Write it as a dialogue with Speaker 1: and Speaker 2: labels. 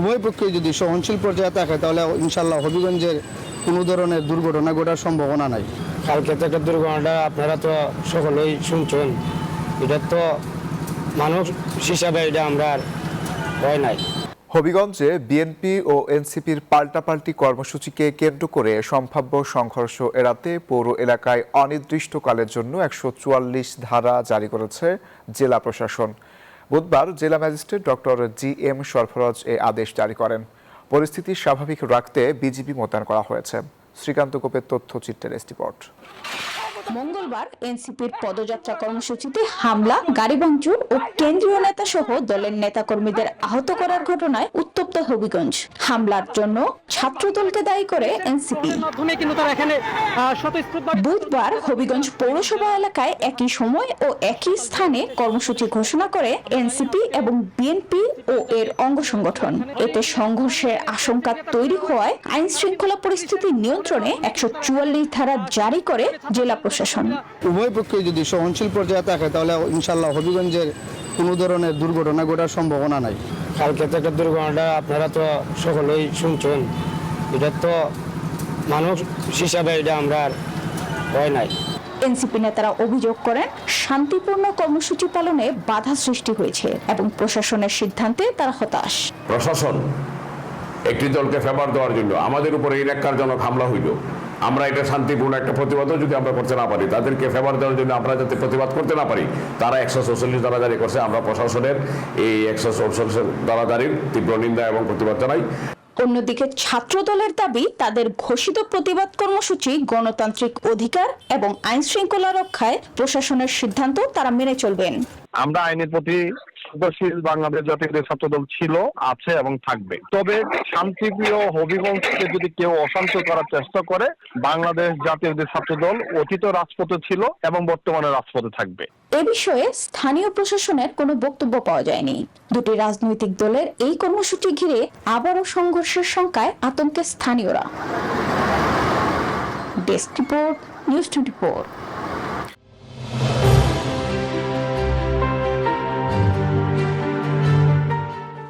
Speaker 1: উভয় পক্ষে যদি সহনশীল পর্যায়ে থাকে তাহলে ইনশাল্লাহ হবিগঞ্জের কোনো ধরনের দুর্ঘটনা ঘটার সম্ভাবনা নাই।
Speaker 2: কালকে থেকে দুর্ঘটনাটা আপনারা তো সকলেই শুনছেন, এটা তো মানুষ হিসাবে এটা আমরা হয় নাই।
Speaker 3: হবিগঞ্জে বিএনপি ও এনসিপির পাল্টাপাল্টি কর্মসূচিকে কেন্দ্র করে সম্ভাব্য সংঘর্ষ এড়াতে পৌর এলাকায় অনির্দিষ্টকালের জন্য 144 ধারা জারি করেছে জেলা প্রশাসন। বুধবার জেলা ম্যাজিস্ট্রেট ডক্টর GM সরফরাজ এ আদেশ জারি করেন। পরিস্থিতি স্বাভাবিক রাখতে বিজিবি মোতায়েন করা হয়েছে। শ্রীকান্ত গোপের তথ্যচিত্রের রিপোর্ট।
Speaker 4: মঙ্গলবার এনসিপির পদযাত্রা কর্মসূচিতে হামলা, গাড়ি ভাঙচুর ও কেন্দ্রীয় নেতা সহ দলের নেতাকর্মীদের আহত করার ঘটনায় উত্তপ্ত হবিগঞ্জ। হামলার জন্য ছাত্রদলকে দায়ী করে এনসিপি। বুধবার হবিগঞ্জ পৌরসভা এলাকায় একই সময় ও একই স্থানে কর্মসূচি ঘোষণা করে এনসিপি এবং বিএনপি ও এর অঙ্গ সংগঠন। এতে সংঘর্ষের আশঙ্কা তৈরি হওয়ায় আইন শৃঙ্খলা পরিস্থিতি নিয়ন্ত্রণে 144 ধারা জারি করে জেলা প্রশাসন।
Speaker 1: উভয় পক্ষে যদি সহনশীল পর্যায়ে থাকে তাহলে ইনশাল্লাহ হবিগঞ্জের কোনো ধরনের দুর্ঘটনা ঘটার সম্ভাবনা নাই।
Speaker 2: কালকে থেকে দুর্ঘটনাটা আপনারা তো সকলেই শুনছেন, এটা তো মানুষ হিসাবে এটা আমরা হয় নাই।
Speaker 4: এনসিপি নেতারা অভিযোগ করেন শান্তিপূর্ণ কর্মসূচি পালনে বাধা সৃষ্টি হয়েছে এবং প্রশাসনের সিদ্ধান্তে তারা হতাশ।
Speaker 5: প্রশাসন একটি দলকে ফেভার দেওয়ার জন্য আমাদের উপরে এই ন্যাক্কারজনক হামলা হইল। আমরা এটা শান্তিপূর্ণ একটা প্রতিবাদও যদি আমরা করতে না পারি, তাদেরকে ফেভার দেওয়ার জন্য আমরা যাতে প্রতিবাদ করতে না পারি, তারা 144 ধারা জারি করছে। আমরা প্রশাসনের এই 144 ধারা জারির তীব্র নিন্দা এবং প্রতিবাদ জানাই।
Speaker 4: অন্যদিকে ছাত্র দলের দাবি তাদের ঘোষিত প্রতিবাদ কর্মসূচি গণতান্ত্রিক অধিকার এবং আইন শৃঙ্খলা রক্ষায় প্রশাসনের সিদ্ধান্ত তারা মেনে চলবেন।
Speaker 6: আমরা আইনের প্রতি শ্রদ্ধাশীল বাংলাদেশ জাতীয় ছাত্রদল ছিল, আছে এবং থাকবে। তবে শান্তিপ্রিয় হবিগঞ্জকে যদি কেউ অশান্ত করার চেষ্টা করে, বাংলাদেশ জাতীয় ছাত্রদল অতীত রাজপথে ছিল এবং বর্তমানে রাজপথে থাকবে।
Speaker 4: এ বিষয়ে স্থানীয় প্রশাসনের কোনো বক্তব্য পাওয়া যায়নি। দুটি রাজনৈতিক দলের এই কর্মসূচি ঘিরে আবারও সংঘর্ষের শঙ্কায় আতঙ্কে স্থানীয়রা। Desk report, news 24।